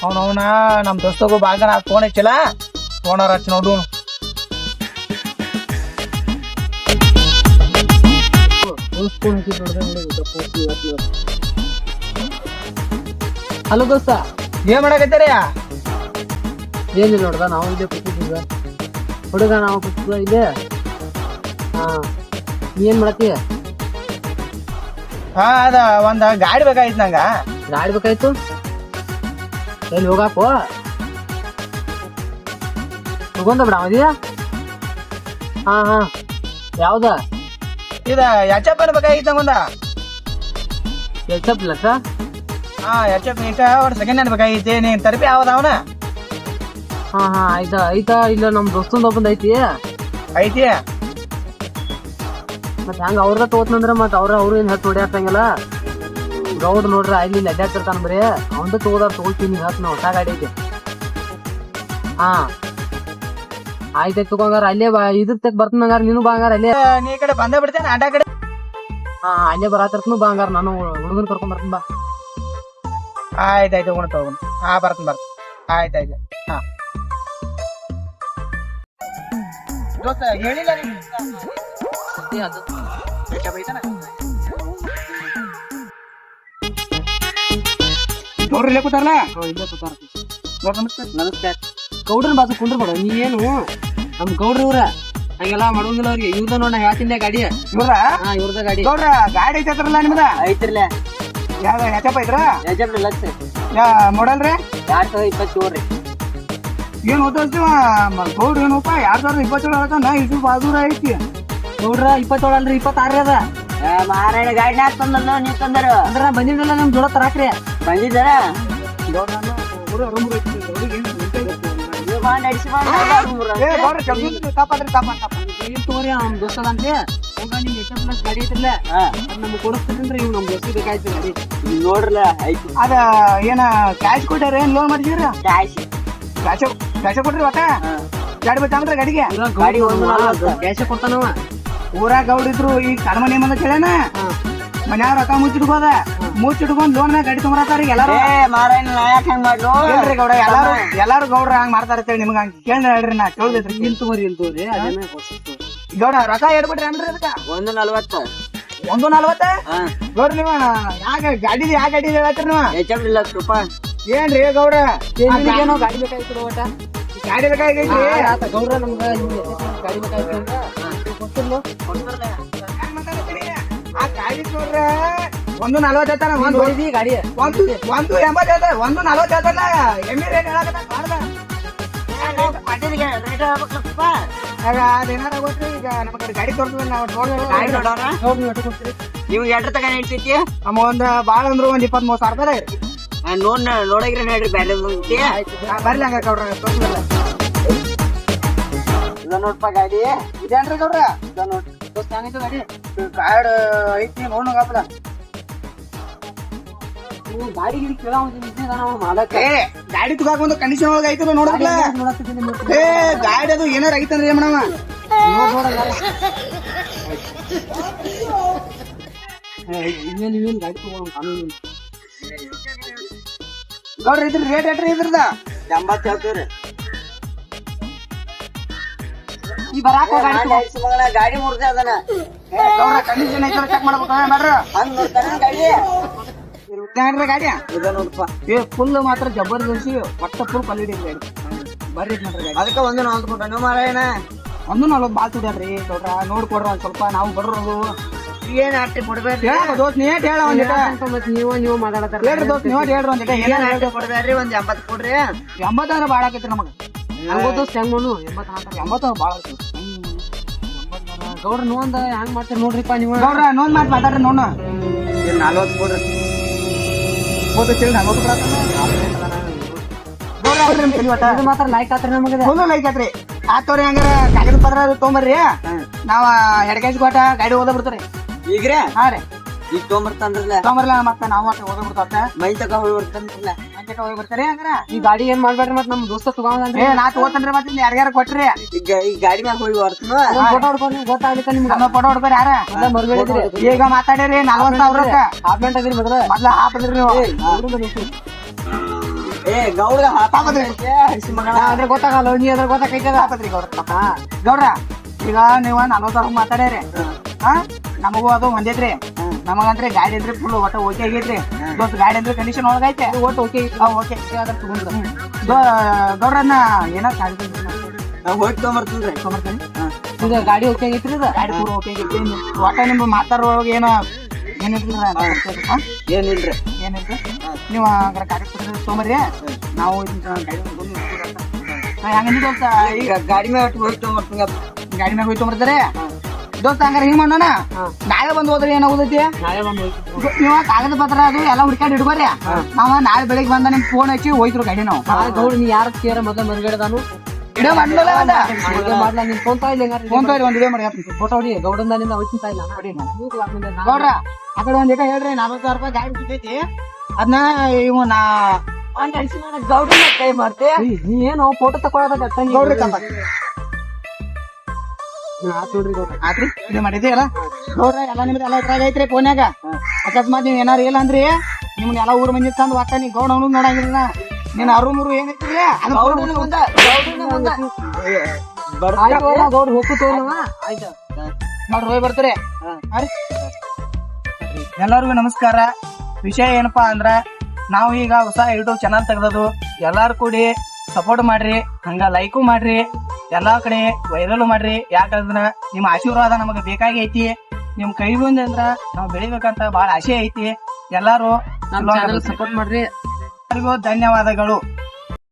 ಅವನವನ ನಮ್ ದೋಸ್ತಗೂ ಬಾಗ ಫೋನ್ ಹಚ್ಚಿಲ್ಲ ಫೋನರ್ ಹಚ್ಚಿ ನೋಡು. ಹಲೋ ದೋಸ್ತ, ಏನ್ ಮಾಡಕತ್ತೀರಿ? ಏನಿಲ್ಲ ನೋಡ್ದ, ನಾವು ಇಲ್ಲೇ ಕೂತಿದ್ದ ಹುಡುಗ, ನಾವು ಕೂತಿದ್ದ ಇಲ್ಲೇ. ಹಾ, ನೀ ಏನ್ ಮಾಡತ್ತೀಯ? ಹಾ, ಅದ ಒಂದ್ ಗಾಡಿ ಬೇಕಾಗಿತ್ತು ನಂಗ. ಗಾಡಿ ಬೇಕಾಯ್ತು? ಎಲ್ಲಿ ಹೋಗಾಕೋ? ತಗೊಂಡ ಬಿಡ ಅವದಿಯಾ? ಹಾ ಹಾ, ಯಾವ್ದ? ಇದ ಎಚ್.ಎಫ್ ಬೇಕಾಗಿತ್ತು ನಂಗೊಂದ. ಎಚ್.ಎಫ್ ಲಸ? ಹಾ, ಎಚ್.ಎಫ್ ಒಂದ್ ಸೆಕೆಂಡ್ ಹ್ಯಾಂಡ್ ಬೇಕಾಗಿತ್ತು. ನೀನ್ ತರಪಿ ಯಾವ್ದ ಅವನ? ಹಾ ಹಾ, ಆಯ್ತಾ ಆಯ್ತಾ. ಇಲ್ಲ ನಮ್ ದೋಸ್ತಂದ ಒಬ್ಬಂದ ಐತಿ. ಐತಿ? ಮತ್ ಹಂಗ ಅವ್ರದ ತಗೋತಂದ್ರ ಮತ್ ಅವ್ರು ಏನ್ ಹತ್ ಹೊಡ್ಯಾಕಂಗಿಲ್ಲ. ಗೌಡ್ ನೋಡ್ರಿ ಅಲ್ಲಿ ಅಡ್ಡಾಡ್ತಿರ್ತಾನ ಬರೀ. ಅವಂದ ತಗೋದಾರ ತಗೋತೀನಿ ಹತ್ ನಾ ಹೊಸ ಗಾಡಿ ಐತಿ. ಹಾ ಆಯ್ತಾಯ್ತು ತಗೋಂಗಾರ. ಅಲ್ಲೇ ಇದ್ರ ತಕ್ ಬರ್ತನಂಗಾರ, ನೀನು ಬಾಂಗಾರ ಅಲ್ಲೇ. ನೀ ಕಡೆ ಬಂದೇ ಬಿಡ್ತೇನೆ ಆಟ ಕಡೆ. ಹಾ, ಅಲ್ಲೇ ಬರಾತಿರ್ತನು ಬಾಂಗಾರ. ನಾನು ಹುಡುಗನ್ ಕರ್ಕೊಂಡ್ ಬರ್ತೀನಿ ಬಾ. ಆಯ್ತಾಯ್ತು ತಗೊಂಡ್. ಹಾ, ಬರ್ತೀನಿ. ಆಯ್ತಾಯ್ತು. ಹಾ ದೋಸ್ತ ಹೇಳಿಲ್ಲ ನೋಡ್ರಿ ಕೂತಾರಲ್ಲ. ಇಲ್ಲೇ ಕೂತಾರ. ನಮಸ್ಕಾರ. ಗೌಡ್ರನ್ ಬಾಜು ಕುಂಡ್ರ ಬೇಡ ನೀ. ಏನು ನಮ್ ಗೌಡ್ರ ಇವ್ರ ಹಂಗೆಲ್ಲಾ ಮಾಡುವಂಗಿಲ್ಲ ಅವ್ರಿಗೆ. ಇವ್ರದ ನೋಡ ಹೇಳ್ತೀನಿ ಗಾಡಿ. ಇವ್ರ? ಹಾ, ಇವ್ರದ ಗಾಡಿ. ಗೌಡ್ರ ಗಾಡಿ ಐತತ್ರಲ್ಲ ನಿಮ್ದ? ಐತಿರ್ಲ. ಯಾವ ಎಚ್.ಎಫ್ ಐತ್ರ? ಎಚ್.ಎಫ್ ಲಕ್ಷ. ಮಾಡಲ್ ರೀ? 2027 ರೀ. ಏನ್ ಓದ್ತೀವ ಗೌಡ್ರ? ಏನಪ್ಪ 2027 ಹೇಳ್ತಾನ. ಇದು ಬಾಜೂರ ಐತಿ. ಗೌಡ್ರ 27 ಅಲ್ರಿ, 26 ಅದ. ಮಾರಾಯಣ ಗಾಡಿನ ತಂದಲ್ಲ ನೀವ್ ತಂದಾರ ಅಂದ್ರ ಬಂದಿದ್ದಲ್ಲ ನಮ್ ಜೋಡ ತರಾಕ್ರಿ. ಬಂದಿದ್ದಾರ ಏನ್ ತಗೋರಿ ನಮ್ ದೋಸ್ತದ ಅಂತೆ. ಹೋಗ ನಿಮ್ ಎಚ್.ಎಫ್ ಪ್ಲಸ್ ಗಾಡಿ ಐತಿರ್ಲ, ನಮ್ಗೆ ಕೊಡಿಸ್ತೀರಿ. ಇವ್ ನಮ್ ದೋಸ್ತಿ ಬೇಕಾಯ್ತು ಗಾಡಿ. ನೋಡ್ರಲ್ಲ ಆಯ್ತು. ಅದ ಏನ ಕ್ಯಾಶ್ ಕೊಟ್ಟಾರ ಏನ್ ಲೋನ್ ಮಾಡಿದಿರ? ಕ್ಯಾಶ್ ಕೊಟ್ರಿ ಒಟ್ಟ ಗಾಡಿ ಬೇಕಂದ್ರ ಗಾಡಿಗೆ? ಗಾಡಿ 140 ಕ್ಯಾಶ್ ಕೊಡ್ತಾನವ. ಊರಾಗ ಗೌಡಿದ್ರು ಈ ಕಣ್ಮನಿ ಮಂದ ಕೇಳೇನ ಮನ್ಯಾಗ ರೊಕ್ಕ ಮುಚ್ಚಿಟ್ಕೊಂಡ್ ಲೋನ್ ಗಾಡಿ ತಗೊಂಬರತಾರ ಎಲ್ಲಾರು. ಮಾರಾಯಣ ಯಾಕೆ ಹಂಗ ಮಾಡ್ಲು? ಹೇಳ್ರಿ ಗೌಡ, ಎಲ್ಲಾರು ಗೌಡ್ರ ಹಂಗ ಮಾಡ್ತಾರ ನಿಮ್ಗ ಕೇಳಿ ಹೇಳ್ರಿ. ನಾ ಕೇಳ್ದೈತ್ರಿ. ಇಲ್ ತಗೋರಿ ಅದೇನ ಗೌಡ ರೊಕ್ಕ ಹೇಳ್ಬಿಟ್ರಿ ಅನ್ರಿ ಅದಕ್ಕ? 140. 140? ಗೌಡ್ರ ನೀವ ಗಾಡಿ ಹೇಳ್ತೀರಿ ನೀವ? ಎಚ್.ಎಫ್ ಲಕ್ಷ ರೂಪಾಯಿ. ಏನ್ರಿ ಗೌಡ? ಏನೋ ಗಾಡಿ ಬೇಕಾಯ್ತು ಒಟ್ಟ. ಗಾಡಿ ಬೇಕಾಗೈತ್ರಿ ಗೌಡ್ರ ನಮ್ಗ ಗಾಡಿ ಬೇಕಾಯ್ತು ಅಂತ ಕೊಡ್ತಿರ್ಲು. ಆ ಗಾಡಿ ನೋಡ್ರ 140 ಹೇಳ್ತಾನ. ಗಾಡಿ 180 140 ಹೇಳ್ತಾನ. ಎಮ್ಮಿ ರೇಟ್ ಹೇಳಕತ್ತ ಅದೇನಾರ ಗೊತ್ತ್ರಿ. ಈಗ ನಮ್ಗೆ ಗಾಡಿ ತೋರ್ಸಲ್ಲ ನಾವು ನಿಮ್ಗೆ ಎಟ್ರ ತಗ ಇರ್ತೈತಿ? ನಮ್ಮ ಒಂದ್ ಬಾಳ ಅಂದ್ರು 23,000 ರೂಪಾಯಿ ನೋಡಗ್ರಿ ನೋಡ್ರಿ ಬ್ಯಾರೆ ಬರ್ಲಿ ಹಂಗ ಗೌಡ್ರ ತೋರ್ಸಲ್ಲ. ನೋಡ್ಪ ಗಾಡಿ ಇದೇನ್ರಿ ಗೌಡ್ರ? ಗಾಡಿ ಕಾರ್ಡ್ ಐತಿ ನೋಡಪ್ಪ. ಗಾಡಿ ಮಾಡಕ್ ಗಾಡಿ ತುಗಾಕ ಒಂದು ಕಂಡೀಷನ್ ಒಳಗ ಐತಲ್ಲ ನೋಡಲ್ಲ. ಗಾಡಿ ಅದು ಏನಾರ ಐತಂದ್ರೆ ಏನ್ ಮಾಡವ? ನೀವೇನ್ ಗಾಡಿ ತಗೊಂಡ್ ಕಾನೂನು ಗೌಡ್ರ ಇದ್ರ ರೇಟ್ ಎಟ್ರಿ ಇದ್ರದ? 80 ಹೇಳ್ತೀವ್ರಿ. ಈ ಬರಾಕ ಗಾಡಿ ಮುರ್ದೆ ಅದನ್ನ ಗೌಡ್ರ ಕಂಡೀಷನ್ ಐತಲ್ಲ ಚೆಕ್ ಮಾಡ್ಬೇಕು ಮಾಡ್ರ. ಹಂಗ್ ನೋಡ್ತಾನ ಗಾಡಿ ಗಾಡಿ ಇದ ನೋಡ್ಪ. ಫುಲ್ ಮಾತ್ರ ಜಬರ್ದಸ್ತಿ ಒಟ್ಟ ಫುಲ್ ಕ್ವಾಲಿಟಿ ಗಾಡಿ. ಬರ್ರಿ ನೋಡ್ರಿ ಗಾಡಿ. ಅದಕ್ಕ 140 ಕೊಟ್ಟ ಮಾರಾಯಣ. 140 ಬಾಳ್ ತುಡ್ಯಾಡ್ರಿ ಗೌಡ್ರ. ನೋಡ್ಕೊಡ್ರ ಒಂದ್ ಸ್ವಲ್ಪ. ನಾವು ಬಡ್ರು ಏನ್ ಆಟ್ಟಿ ಕೊಡ್ಬೇಡ್ರಿ. ದೋಸ್ತ್ ನೀ ಹೇಳ ಒಂದ್ ನೀವು ಮಾತಾಡತಾರ. ಹೇಳ್ರಿ ದೋಸ್ತ್ ನೀವ್ ಹೇಳ್ರಿ ಒಂದ್ ಏನ್ ಆಟ್ಟಿ ಕೊಡ್ಬೇಡ್ರಿ. 180 ಕೊಡ್ರಿ. 80 ಅಂದ್ರೆ ಬಾಳ ಆಕೈತ್ರಿ ನಮಗ. ದೋಸ್ತ್ ಹೆಂಗ್ ನೋಡು 80 ಬಾಳ ಗೌಡ್ರ ನೋಂದ ಹೆಂಗ್ ಮಾಡ್ತೀರಿ ನೋಡ್ರಿಪ್ಪ ನೀವು. ಗೌಡ್ರ ನೋಂದ್ ಮಾತಾಡ್ರಿ ನೋಡ. 40 ಕೊಡ್ರಿ. 40 ಮಾತ್ರ ಲೈಕ್ ಆತ್ರಿ ನಮಗ. ಫುಲ್ ಲೈಕ್ ಆತ್ರಿ. ಆತವ್ರಿ ಹಂಗಾರ ಕಾಗದ ಪತ್ರ ತೊಗೊಂಬರ್ರಿ. ನಾವ ಎಡಕಾಯ್ಸಿ ಕೊಟ್ಟ ಗಾಡಿ ಓದ ಬಿಡ್ತಾರಿ ಈಗ್ರಿ. ಹಾ ರೀ, ಈಗ ತೊಗೊಂಬರ್ತಾನ್ರಲ್ಲ ತೊಗೊಂಬರ್ಲ ಮತ್ತೆ ನಾವು ಓದ ಬಿಡ್ತಾವ ಮೈ ತಕ ಹೋಗಿ ಬರ್ತಾನ್ರಲ್ಲ. ಮಂಚಕ ಹೋಗಿ ಬರ್ತಾರಿ ಹಂಗಾರ. ಈ ಗಾಡಿ ಏನ್ ಮಾಡ್ಬೇಡ್ರಿ ಮತ್ ನಮ್ ದೋಸ್ತ ತಗೊಂಡ್ರಿ. ನಾ ತಗೋತನ್ರಿ ಮತ್ತೆ ಯಾರ್ಯಾರ ಕೊಟ್ರಿ ಈ ಗಾಡಿ ಮ್ಯಾಗ ಹೋಗಿ ಬರ್ತನ. ಫೋಟೋ ಹೊಡ್ಕೊಂಡು ಗೊತ್ತಾಗ್ಲಿಕ್ಕ ನಿಮ್ಗೆ. ನಮ್ಮ ಫೋಟೋ ಹೊಡ್ಬೇರಿ ಯಾರ ಮರ್ಬೇಡ್ರಿ. ಈಗ ಮಾತಾಡಿರಿ 40,000 ಆಪ್ಮೆಂಟ್ ಅದಿರಿ ಮೊದಲ ಮೊದ್ಲ ಹಾಪದ್ರಿ ನೀವು. ಏ ಗೌಡ ಹಸಿ ಮಗನ ಅದ್ರ ಗೊತ್ತಾಗಲ್ಲ ನೀ ಅದ್ರ ಗೊತ್ತಾಗೈತದ ಆಪತ್ರಿ ಗೌಡ್ರ ಈಗ ನೀವ 40,000 ಮಾತಾಡ್ಯಾರಿ ಹಾ ನಮಗೂ ಅದು ಒಂದೈತ್ರಿ ನಮಗಂತ್ರಿ ಗಾಡಿ ಅಂತ್ರಿ ಫುಲ್ ಒಟ್ಟ ಓಕೆ ಆಗೈತ್ರಿ ದೋಸ್ತ ಗಾಡಿ ಅಂದ್ರೆ ಕಂಡೀಷನ್ ಒಳಗೈತೆ ಒಟ್ಟು ಓಕೆ ಓಕೆ ಗೌಡ್ರನ್ನ ಏನೋ ನಾವ್ ಹೋಗಿ ತೊಗೊಂಬರ್ತೀನ್ರಿ ಇದು ಗಾಡಿ ಓಕೆ ಆಗೈತ್ರಿ ಇದು ಗಾಡಿ ಪೂರ ಓಕೆ ಆಗೈತಿ ಒಟ್ಟ ನಿಮ್ ಮಾತಾಡೋವಾಗ ಏನೋ ಏನಿಲ್ರಿ ಏನಿಲ್ರಿ ಏನಿಲ್ರಿ ನೀವು ಗಾಡಿ ತೊಗೊಂಬರ್ರಿ ನಾವು ಹಂಗಂದಿ ದೋಸ್ತ ಈಗ ಈಗ ಗಾಡಿ ಮ್ಯಾಗ ಹೋಗಿ ತೊಗೊಂಬರ್ತೀನಿ ಗಾಡಿ ಮ್ಯಾಗ ಹೋಗಿ ತೊಗೊಂಬರ್ತಾರೆ ದೋಸ್ತ ಹಂಗಾರ ಹಿಂಗ್ ಮಾಡೋಣ ನಾಳೆ ಬಂದು ಹೋದ್ರಿ ಏನಾಗೋದೈತಿ ನಾಳೆ ಬಂದು ನೀವು ಕಾಗದ ಪತ್ರ ಅದು ಎಲ್ಲ ಹುಡ್ಕಾಡಿ ಹಿಡ್ಕೋರಿ ನಾವ ನಾಳೆ ಬೆಳಿಗ್ಗೆ ಬಂದ ನಿಮ್ ಫೋನ್ ಹಚ್ಚಿ ಹೋಯ್ತ್ರು ಗಾಡಿ ನಾವು ಗೌಡ ನೀ ಯಾರ ಕೇರ ಮೊದಲ ಮರುಗಡೆದಾನು ವಿಡಿಯೋ ಮಾಡಲ್ಲ ಮಾಡ್ಲಾ ನೀನ್ ಫೋನ್ ತಾಯಿಲ್ಲ ಹೆಂಗಾರ ಫೋನ್ ತೋರಿ ಒಂದ್ ವಿಡಿಯೋ ಮಾಡಿ ಫೋಟೋ ಹೊಡಿ ಗೌಡಂದ ನಿನ್ನ ಅವತ್ತಿನ ತಾಯಿಲ್ಲ ಗೌಡ್ರ ಆ ಕಡೆ ಒಂದ್ ಹೇಳ್ರಿ 40,000 ರೂಪಾಯಿ ಗಾಡಿ ಬಿದ್ದೈತಿ ಅದನ್ನ ಇವ್ ನಾ ಗೌಡನ ಕೈ ಮಾಡ್ತೆ ನೀ ಏನು ಫೋಟೋ ತಗೊಳ್ಳೋದ ಗೌಡ್ರಿ ಕಂಬ ನೋಡ್ರಿ ಗೌಡ ಆತ್ರಿ ಇದು ಮಾಡಿದ್ದೀರಲ್ಲ ಗೌಡ್ರ ಎಲ್ಲ ನಿಮ್ದು ಎಲ್ಲ ಇದ್ರಾಗ ಐತ್ರಿ ಫೋನ್ಯಾಗ ಅಕಸ್ಮಾತ್ ನೀವ್ ಏನಾರ ಇಲ್ಲ ಅಂದ್ರಿ ನಿಮ್ನ ಎಲ್ಲ ಊರ್ ಮಂದಿ ತಂದ್ ಒಟ್ಟ ನೀ ಗೌಡ ಅವನು ನೋಡಂಗಿಲ್ಲ ನೀನ್ ಅರು ಏನೈತ್ರಿ ಅದು ಗೌಡನ ಮುಂದ ಆಯ್ತು ಗೌಡ ಹೋಗು ತೋರ್ನವ ಆಯ್ತು ನೋಡ್ರಿ ಹೋಗಿ ಬರ್ತೀರಿ ಎಲ್ಲರಿಗೂ ನಮಸ್ಕಾರ ವಿಷಯ ಏನಪ್ಪಾ ಅಂದ್ರ ನಾವು ಈಗ ಹೊಸ ಯೂಟ್ಯೂಬ್ ಚಾನಲ್ ತೆಗ್ದದು ಎಲ್ಲಾರು ಕೂಡಿ ಸಪೋರ್ಟ್ ಮಾಡ್ರಿ ಹಂಗ ಲೈಕು ಮಾಡ್ರಿ ಎಲ್ಲಾ ಕಡೆ ವೈರಲ್ ಮಾಡ್ರಿ ಯಾಕಂದ್ರ ನಿಮ್ ಆಶೀರ್ವಾದ ನಮಗ ಬೇಕಾಗಿ ಐತಿ ನಿಮ್ ಕೈ ಬಂದ ಅಂದ್ರ ನಾವ್ ಬೆಳಿಬೇಕಂತ ಬಹಳ ಆಸೆ ಐತಿ ಎಲ್ಲಾರು ನಮ್ಮ ಚಾನಲ್ ಸಪೋರ್ಟ್ ಮಾಡ್ರಿ ಎಲ್ಲರಿಗೂ ಧನ್ಯವಾದಗಳು.